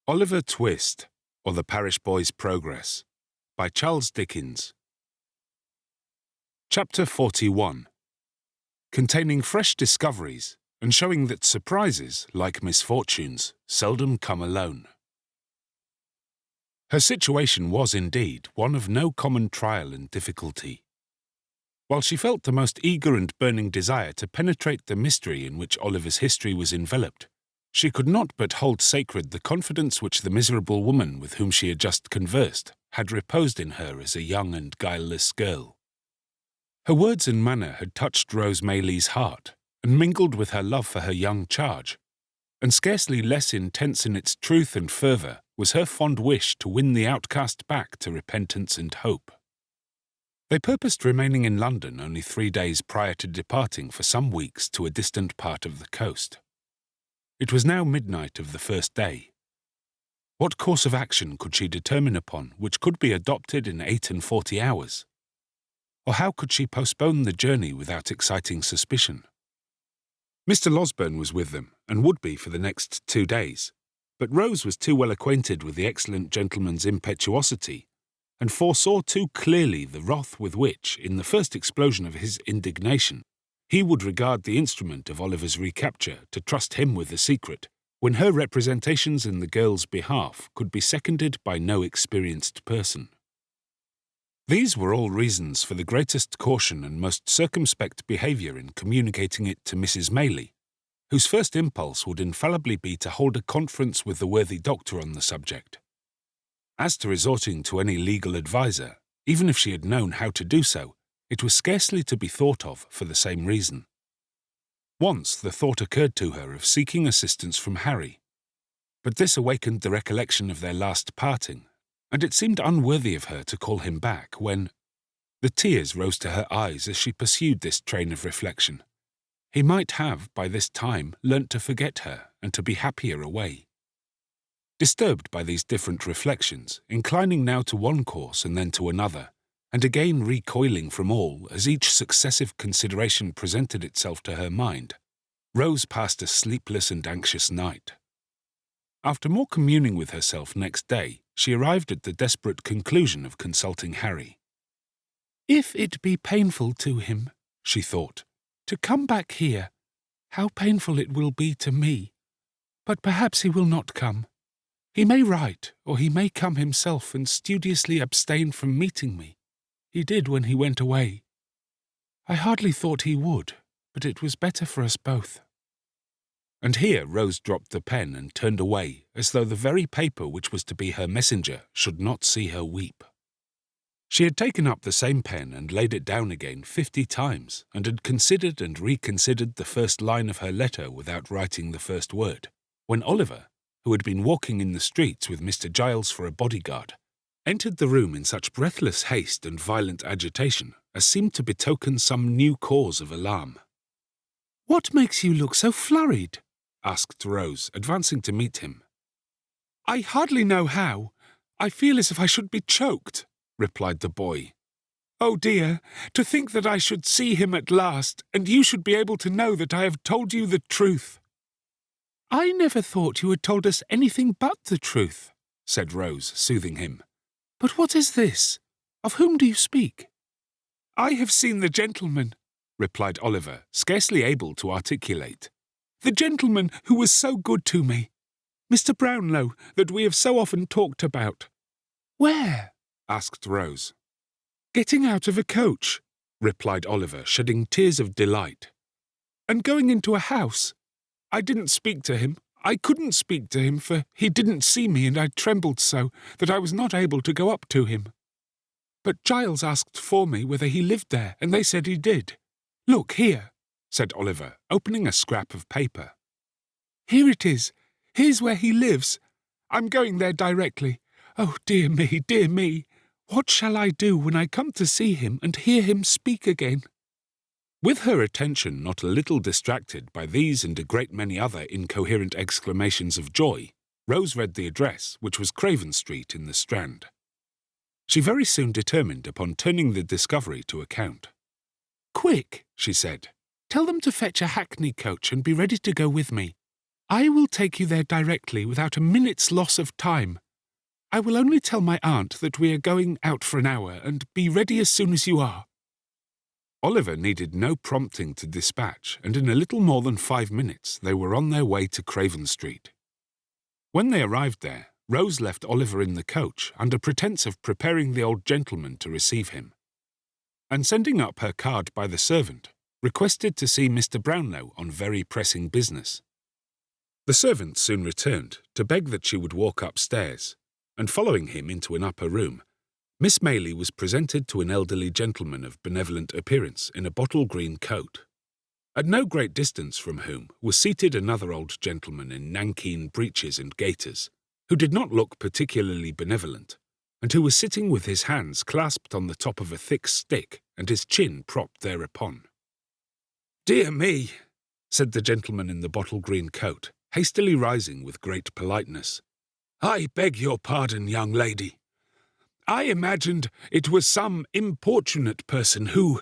Oliver Twist, or The Parish Boy's Progress, by Charles Dickens. Chapter 41, containing fresh discoveries and showing that surprises, like misfortunes, seldom come alone. Her situation was indeed one of no common trial and difficulty. While she felt the most eager and burning desire to penetrate the mystery in which Oliver's history was enveloped, she could not but hold sacred the confidence which the miserable woman with whom she had just conversed had reposed in her as a young and guileless girl. Her words and manner had touched Rose Maylie's heart, and mingled with her love for her young charge, and scarcely less intense in its truth and fervour was her fond wish to win the outcast back to repentance and hope. They purposed remaining in London only 3 days prior to departing for some weeks to a distant part of the coast. It was now midnight of the first day. What course of action could she determine upon which could be adopted in 48 hours? Or how could she postpone the journey without exciting suspicion? Mr. Losberne was with them, and would be for the next 2 days, but Rose was too well acquainted with the excellent gentleman's impetuosity, and foresaw too clearly the wrath with which, in the first explosion of his indignation, he would regard the instrument of Oliver's recapture to trust him with the secret, when her representations in the girl's behalf could be seconded by no experienced person. These were all reasons for the greatest caution and most circumspect behaviour in communicating it to Mrs. Maylie, whose first impulse would infallibly be to hold a conference with the worthy doctor on the subject. As to resorting to any legal adviser, even if she had known how to do so, it was scarcely to be thought of for the same reason. Once the thought occurred to her of seeking assistance from Harry, but this awakened the recollection of their last parting, and it seemed unworthy of her to call him back when the tears rose to her eyes as she pursued this train of reflection. He might have, by this time, learnt to forget her and to be happier away. Disturbed by these different reflections, inclining now to one course and then to another, and again recoiling from all as each successive consideration presented itself to her mind, Rose passed a sleepless and anxious night. After more communing with herself next day, she arrived at the desperate conclusion of consulting Harry. "If it be painful to him," she thought, "to come back here, how painful it will be to me. But perhaps he will not come. He may write, or he may come himself and studiously abstain from meeting me. He did when he went away. I hardly thought he would, but it was better for us both." And here Rose dropped the pen and turned away, as though the very paper which was to be her messenger should not see her weep. She had taken up the same pen and laid it down again 50 times, and had considered and reconsidered the first line of her letter without writing the first word, when Oliver, who had been walking in the streets with Mr. Giles for a bodyguard, entered the room in such breathless haste and violent agitation as seemed to betoken some new cause of alarm. "What makes you look so flurried?" asked Rose, advancing to meet him. "I hardly know how. I feel as if I should be choked," replied the boy. "Oh dear, to think that I should see him at last, and you should be able to know that I have told you the truth." "I never thought you had told us anything but the truth," said Rose, soothing him. "But what is this? Of whom do you speak?" "I have seen the gentleman," replied Oliver, scarcely able to articulate. "The gentleman who was so good to me. Mr. Brownlow, that we have so often talked about." "Where?" asked Rose. "Getting out of a coach," replied Oliver, shedding tears of delight. "And going into a house. I didn't speak to him. I couldn't speak to him, for he didn't see me, and I trembled so that I was not able to go up to him. But Giles asked for me whether he lived there, and they said he did. Look here," said Oliver, opening a scrap of paper. "Here it is. Here's where he lives. I'm going there directly. Oh, dear me, dear me. What shall I do when I come to see him and hear him speak again?" With her attention not a little distracted by these and a great many other incoherent exclamations of joy, Rose read the address, which was Craven Street in the Strand. She very soon determined upon turning the discovery to account. "Quick," she said, "tell them to fetch a hackney coach and be ready to go with me. I will take you there directly without a minute's loss of time. I will only tell my aunt that we are going out for an hour and be ready as soon as you are." Oliver needed no prompting to dispatch, and in a little more than 5 minutes they were on their way to Craven Street. When they arrived there, Rose left Oliver in the coach under pretence of preparing the old gentleman to receive him, and sending up her card by the servant, requested to see Mr. Brownlow on very pressing business. The servant soon returned to beg that she would walk upstairs, and following him into an upper room, Miss Maylie was presented to an elderly gentleman of benevolent appearance in a bottle-green coat, at no great distance from whom was seated another old gentleman in nankeen breeches and gaiters, who did not look particularly benevolent, and who was sitting with his hands clasped on the top of a thick stick and his chin propped thereupon. "Dear me," said the gentleman in the bottle-green coat, hastily rising with great politeness. "I beg your pardon, young lady. I imagined it was some importunate person who—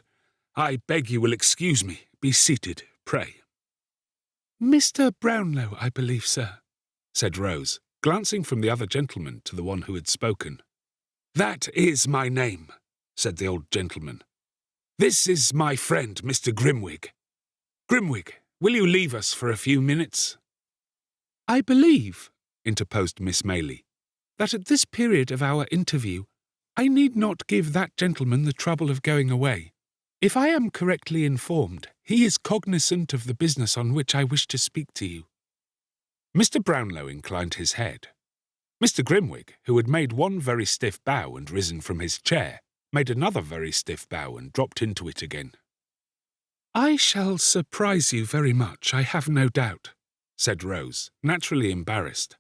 I beg you will excuse me. Be seated, pray." "Mr. Brownlow, I believe, sir," said Rose, glancing from the other gentleman to the one who had spoken. "That is my name," said the old gentleman. "This is my friend, Mr. Grimwig. Grimwig, will you leave us for a few minutes?" "I believe," interposed Miss Maylie, "that at this period of our interview I need not give that gentleman the trouble of going away. If I am correctly informed, he is cognizant of the business on which I wish to speak to you." Mr. Brownlow inclined his head. Mr. Grimwig, who had made one very stiff bow and risen from his chair, made another very stiff bow and dropped into it again. "I shall surprise you very much, I have no doubt," said Rose, naturally embarrassed.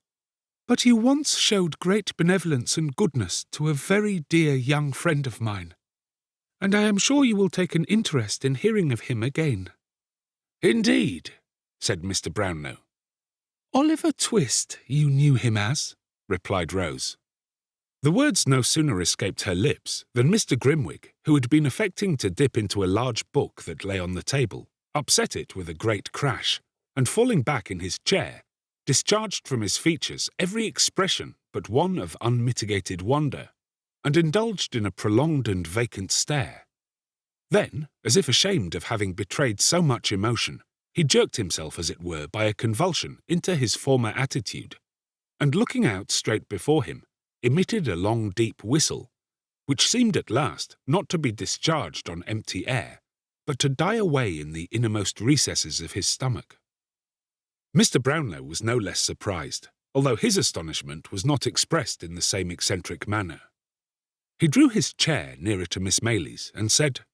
"But you once showed great benevolence and goodness to a very dear young friend of mine, and I am sure you will take an interest in hearing of him again." "Indeed," said Mr. Brownlow. "Oliver Twist, you knew him as," replied Rose. The words no sooner escaped her lips than Mr. Grimwig, who had been affecting to dip into a large book that lay on the table, upset it with a great crash, and falling back in his chair, discharged from his features every expression but one of unmitigated wonder, and indulged in a prolonged and vacant stare. Then, as if ashamed of having betrayed so much emotion, he jerked himself, as it were, by a convulsion into his former attitude, and looking out straight before him, emitted a long deep whistle, which seemed at last not to be discharged on empty air, but to die away in the innermost recesses of his stomach. Mr. Brownlow was no less surprised, although his astonishment was not expressed in the same eccentric manner. He drew his chair nearer to Miss Maylie's and said,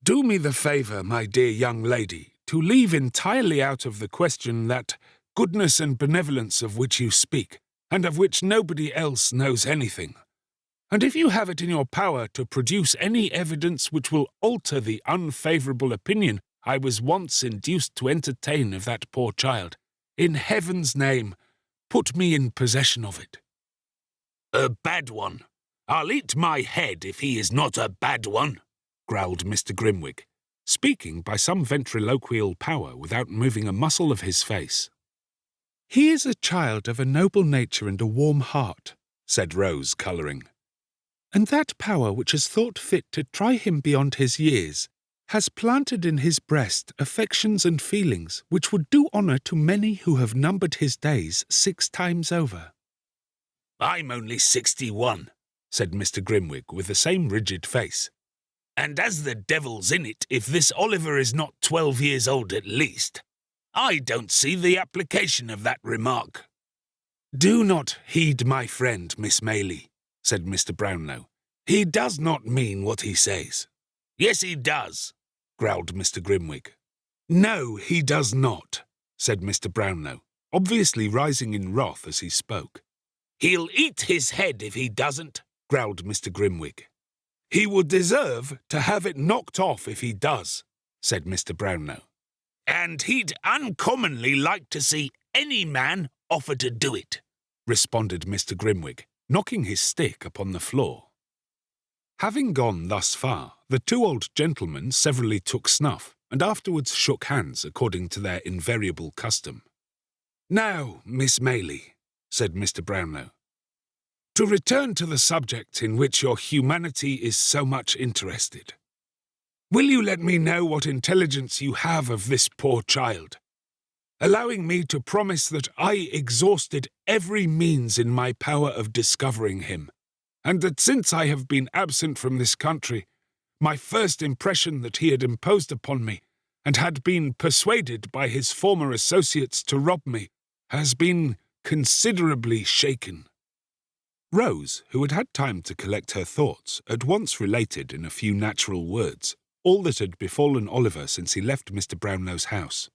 "Do me the favour, my dear young lady, to leave entirely out of the question that goodness and benevolence of which you speak, and of which nobody else knows anything. And if you have it in your power to produce any evidence which will alter the unfavourable opinion I was once induced to entertain of that poor child, in heaven's name, put me in possession of it." "A bad one. I'll eat my head if he is not a bad one," growled Mr. Grimwig, speaking by some ventriloquial power without moving a muscle of his face. "He is a child of a noble nature and a warm heart," said Rose, colouring. "And that power which has thought fit to try him beyond his years has planted in his breast affections and feelings which would do honour to many who have numbered his days 6 times over." "I'm only 61, said Mr. Grimwig with the same rigid face. "And as the devil's in it if this Oliver is not 12 years old at least, I don't see the application of that remark." "Do not heed my friend, Miss Maylie," said Mr. Brownlow. "He does not mean what he says." "Yes, he does," growled Mr. Grimwig. "No, he does not," said Mr. Brownlow, obviously rising in wrath as he spoke. "He'll eat his head if he doesn't," growled Mr. Grimwig. "He would deserve to have it knocked off if he does," said Mr. Brownlow. "And he'd uncommonly like to see any man offer to do it," responded Mr. Grimwig, knocking his stick upon the floor. Having gone thus far, the 2 old gentlemen severally took snuff, and afterwards shook hands according to their invariable custom. "Now, Miss Maylie," said Mr. Brownlow, "to return to the subject in which your humanity is so much interested. Will you let me know what intelligence you have of this poor child, allowing me to promise that I exhausted every means in my power of discovering him, and that since I have been absent from this country, my first impression that he had imposed upon me, and had been persuaded by his former associates to rob me, has been considerably shaken." Rose, who had had time to collect her thoughts, at once related in a few natural words all that had befallen Oliver since he left Mr. Brownlow's house,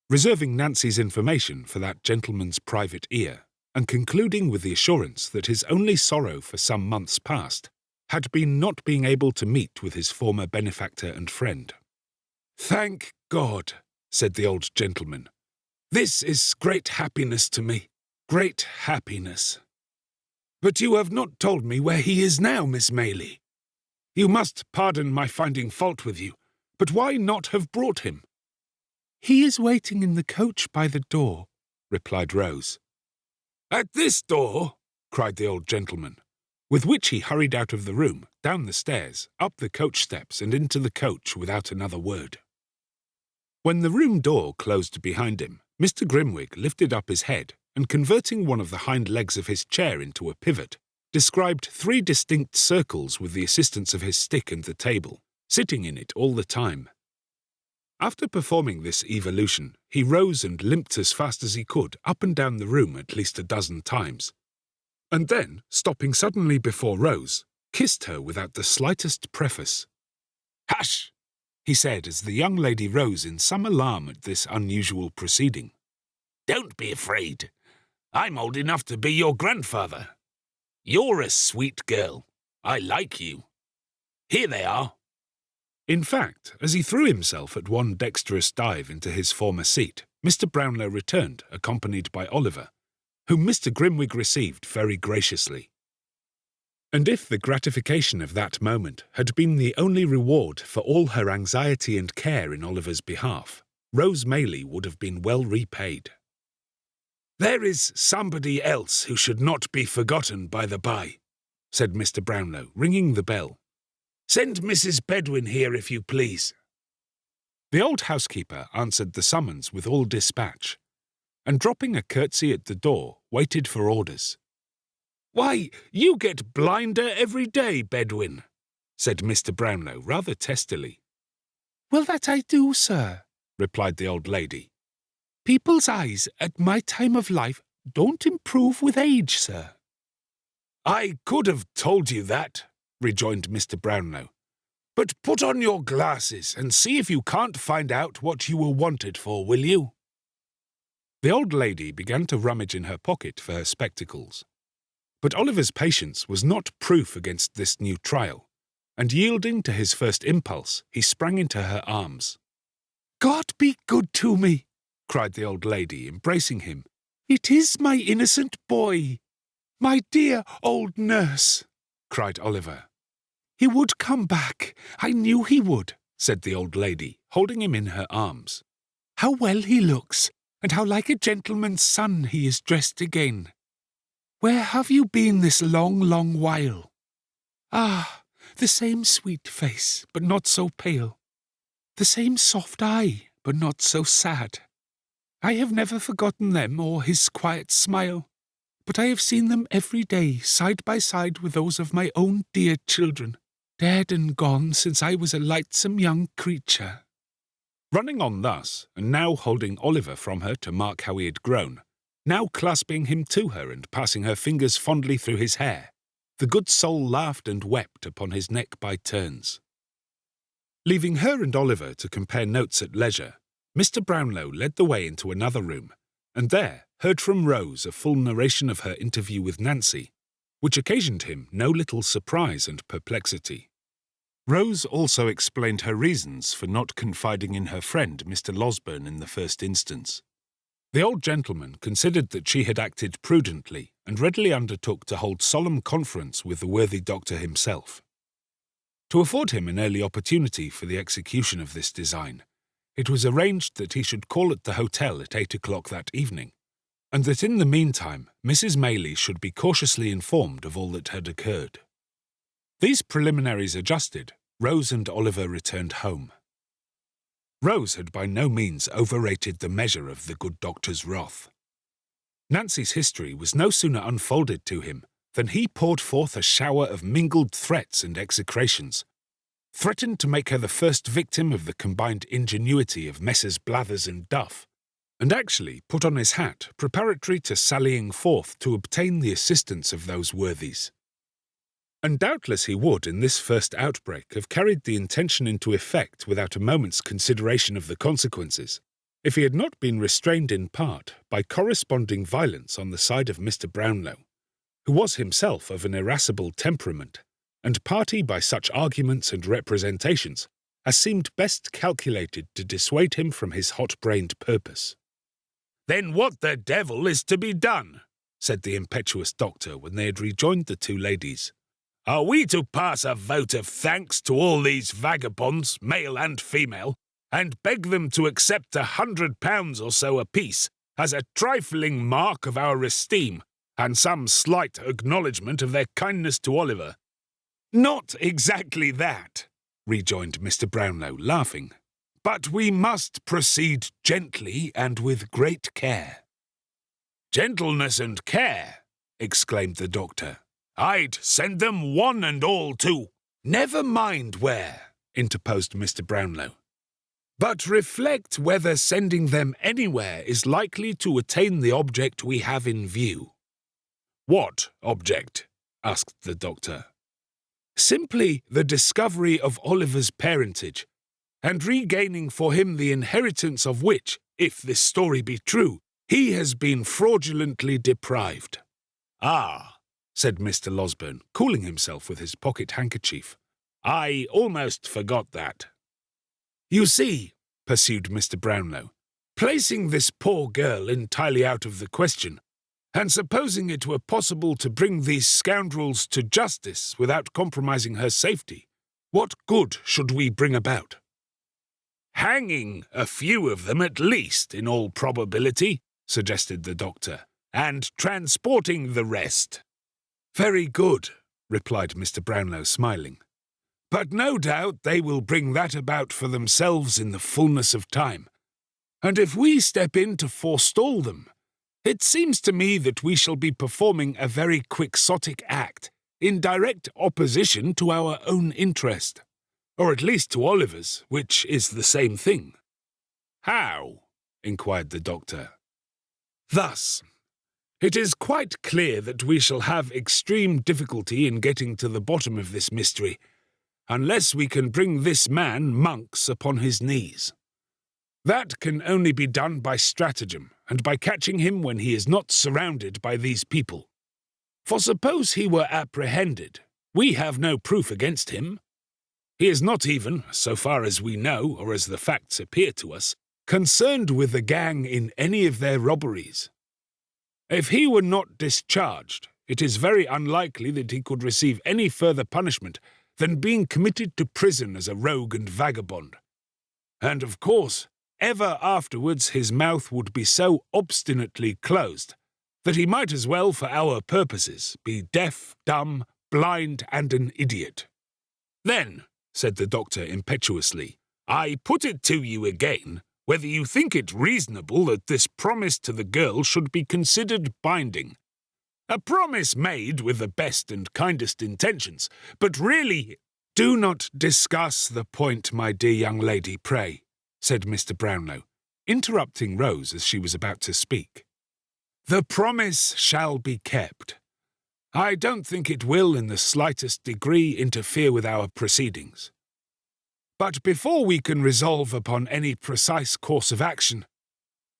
reserving Nancy's information for that gentleman's private ear, and concluding with the assurance that his only sorrow for some months past had been not being able to meet with his former benefactor and friend. "Thank God," said the old gentleman. "This is great happiness to me, great happiness. But you have not told me where he is now, Miss Maylie. You must pardon my finding fault with you, but why not have brought him?" "He is waiting in the coach by the door," replied Rose. "At this door?" cried the old gentleman, with which he hurried out of the room, down the stairs, up the coach steps, and into the coach without another word. When the room door closed behind him, Mr. Grimwig lifted up his head, and converting one of the hind legs of his chair into a pivot, described 3 distinct circles with the assistance of his stick and the table, sitting in it all the time. After performing this evolution, he rose and limped as fast as he could up and down the room at least a dozen times, and then, stopping suddenly before Rose, kissed her without the slightest preface. "Hush!" he said as the young lady rose in some alarm at this unusual proceeding. "Don't be afraid. I'm old enough to be your grandfather. You're a sweet girl. I like you. Here they are." In fact, as he threw himself at one dexterous dive into his former seat, Mr. Brownlow returned, accompanied by Oliver, whom Mr. Grimwig received very graciously. And if the gratification of that moment had been the only reward for all her anxiety and care in Oliver's behalf, Rose Maylie would have been well repaid. "There is somebody else who should not be forgotten by the by," said Mr. Brownlow, ringing the bell. "Send Mrs. Bedwin here, if you please." The old housekeeper answered the summons with all dispatch, and dropping a curtsy at the door, waited for orders. "Why, you get blinder every day, Bedwin," said Mr. Brownlow rather testily. "Well, that I do, sir," replied the old lady. "People's eyes at my time of life don't improve with age, sir." "I could have told you that," rejoined Mr. Brownlow. "But put on your glasses and see if you can't find out what you were wanted for, will you?" The old lady began to rummage in her pocket for her spectacles. But Oliver's patience was not proof against this new trial, and yielding to his first impulse, he sprang into her arms. "God be good to me!" cried the old lady, embracing him. "It is my innocent boy! My dear old nurse!" cried Oliver. "He would come back. I knew he would," said the old lady, holding him in her arms. "How well he looks, and how like a gentleman's son he is dressed again. Where have you been this long, long while? Ah, the same sweet face, but not so pale. The same soft eye, but not so sad. I have never forgotten them or his quiet smile, but I have seen them every day side by side with those of my own dear children, dead and gone since I was a lightsome young creature." Running on thus, and now holding Oliver from her to mark how he had grown, now clasping him to her and passing her fingers fondly through his hair, the good soul laughed and wept upon his neck by turns. Leaving her and Oliver to compare notes at leisure, Mr. Brownlow led the way into another room, and there heard from Rose a full narration of her interview with Nancy, which occasioned him no little surprise and perplexity. Rose also explained her reasons for not confiding in her friend Mr. Losberne in the first instance. The old gentleman considered that she had acted prudently, and readily undertook to hold solemn conference with the worthy doctor himself. To afford him an early opportunity for the execution of this design, it was arranged that he should call at the hotel at 8 o'clock that evening, and that in the meantime Mrs. Maylie should be cautiously informed of all that had occurred. These preliminaries adjusted, Rose and Oliver returned home. Rose had by no means overrated the measure of the good doctor's wrath. Nancy's history was no sooner unfolded to him than he poured forth a shower of mingled threats and execrations, threatened to make her the first victim of the combined ingenuity of Messrs. Blathers and Duff, and actually put on his hat preparatory to sallying forth to obtain the assistance of those worthies. And doubtless he would, in this first outbreak, have carried the intention into effect without a moment's consideration of the consequences, if he had not been restrained in part by corresponding violence on the side of Mr. Brownlow, who was himself of an irascible temperament, and party by such arguments and representations as seemed best calculated to dissuade him from his hot-brained purpose. "Then what the devil is to be done?" said the impetuous doctor when they had rejoined the two ladies. "Are we to pass a vote of thanks to all these vagabonds, male and female, and beg them to accept £100 or so apiece as a trifling mark of our esteem and some slight acknowledgment of their kindness to Oliver?" "Not exactly that," rejoined Mr. Brownlow, laughing. "But we must proceed gently and with great care." "Gentleness and care!" exclaimed the doctor. "I'd send them one and all to—" "Never mind where," interposed Mr. Brownlow. "But reflect whether sending them anywhere is likely to attain the object we have in view." "What object?" asked the doctor. "Simply the discovery of Oliver's parentage, and regaining for him the inheritance of which, if this story be true, he has been fraudulently deprived." "Ah," said Mr. Losberne, cooling himself with his pocket-handkerchief. "I almost forgot that." "You see," pursued Mr. Brownlow, "placing this poor girl entirely out of the question, and supposing it were possible to bring these scoundrels to justice without compromising her safety, what good should we bring about?" "Hanging a few of them at least, in all probability," suggested the doctor, "and transporting the rest." "Very good," replied Mr. Brownlow, smiling. "But no doubt they will bring that about for themselves in the fullness of time. And if we step in to forestall them, it seems to me that we shall be performing a very quixotic act in direct opposition to our own interest, or at least to Oliver's, which is the same thing." "How?" inquired the doctor. "Thus. It is quite clear that we shall have extreme difficulty in getting to the bottom of this mystery, unless we can bring this man Monks upon his knees. That can only be done by stratagem, and by catching him when he is not surrounded by these people. For suppose he were apprehended, we have no proof against him. He is not even, so far as we know, or as the facts appear to us, concerned with the gang in any of their robberies. If he were not discharged, it is very unlikely that he could receive any further punishment than being committed to prison as a rogue and vagabond. And, of course, ever afterwards his mouth would be so obstinately closed that he might as well, for our purposes, be deaf, dumb, blind, and an idiot." "Then," said the doctor impetuously, "I put it to you again, whether you think it reasonable that this promise to the girl should be considered binding. A promise made with the best and kindest intentions, but really—" "Do not discuss the point, my dear young lady, pray," said Mr. Brownlow, interrupting Rose as she was about to speak. "The promise shall be kept. I don't think it will in the slightest degree interfere with our proceedings. But before we can resolve upon any precise course of action,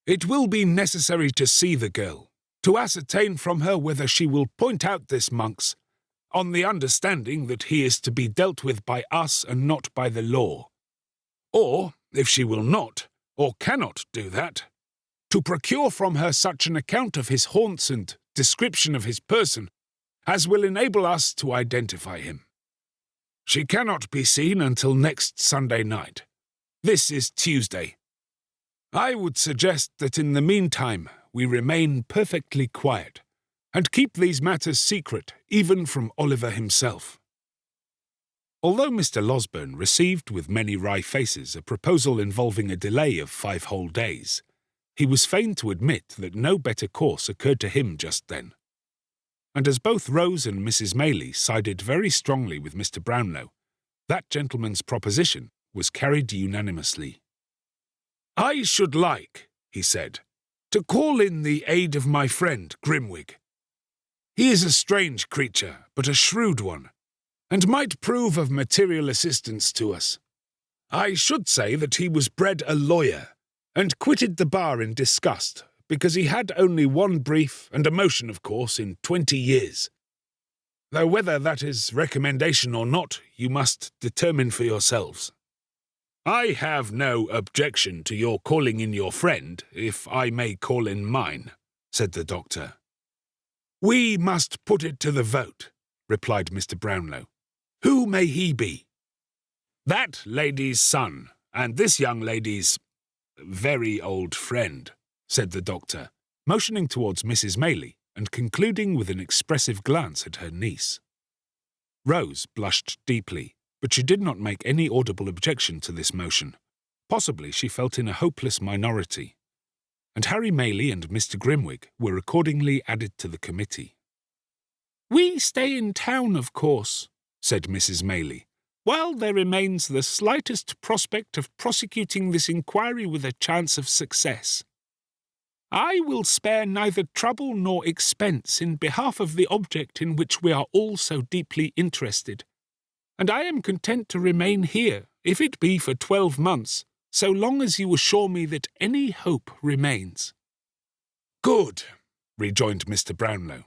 it will be necessary to see the girl, to ascertain from her whether she will point out this Monks, on the understanding that he is to be dealt with by us and not by the law. Or, if she will not, or cannot do that, to procure from her such an account of his haunts and description of his person as will enable us to identify him. She cannot be seen until next Sunday night. This is Tuesday. I would suggest that in the meantime we remain perfectly quiet, and keep these matters secret even from Oliver himself." Although Mr. Losberne received with many wry faces a proposal involving a delay of 5 whole days, he was fain to admit that no better course occurred to him just then. And as both Rose and Mrs. Maylie sided very strongly with Mr. Brownlow, that gentleman's proposition was carried unanimously. "I should like," he said, "to call in the aid of my friend Grimwig. He is a strange creature, but a shrewd one, and might prove of material assistance to us. I should say that he was bred a lawyer, and quitted the bar in disgust, because he had only one brief, and a motion, of course, in 20 years. Though whether that is recommendation or not, you must determine for yourselves. I have no objection to your calling in your friend, if I may call in mine," said the doctor. "We must put it to the vote," replied Mr. Brownlow. "Who may he be?" "That lady's son, and this young lady's very old friend," said the doctor, motioning towards Mrs. Maylie and concluding with an expressive glance at her niece. Rose blushed deeply, but she did not make any audible objection to this motion. Possibly she felt in a hopeless minority, and Harry Maylie and Mr. Grimwig were accordingly added to the committee. "We stay in town, of course," said Mrs. Maylie, "while there remains the slightest prospect of prosecuting this inquiry with a chance of success. I will spare neither trouble nor expense in behalf of the object in which we are all so deeply interested, and I am content to remain here, if it be for 12 months, so long as you assure me that any hope remains." "Good," rejoined Mr. Brownlow.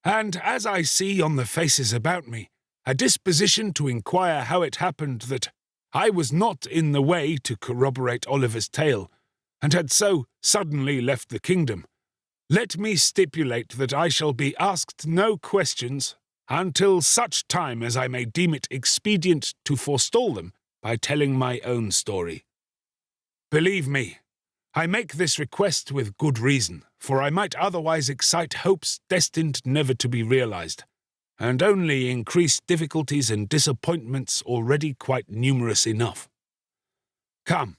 "And as I see on the faces about me a disposition to inquire how it happened that I was not in the way to corroborate Oliver's tale, and had so suddenly left the kingdom, let me stipulate that I shall be asked no questions until such time as I may deem it expedient to forestall them by telling my own story. Believe me, I make this request with good reason, for I might otherwise excite hopes destined never to be realized, and only increase difficulties and disappointments already quite numerous enough. Come,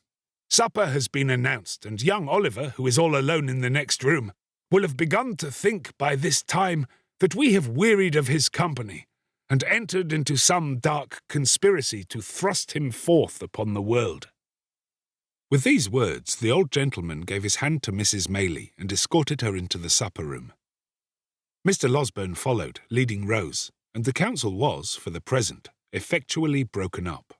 supper has been announced, and young Oliver, who is all alone in the next room, will have begun to think by this time that we have wearied of his company, and entered into some dark conspiracy to thrust him forth upon the world." With these words, the old gentleman gave his hand to Mrs. Maylie and escorted her into the supper-room. Mr. Losberne followed, leading Rose, and the council was, for the present, effectually broken up.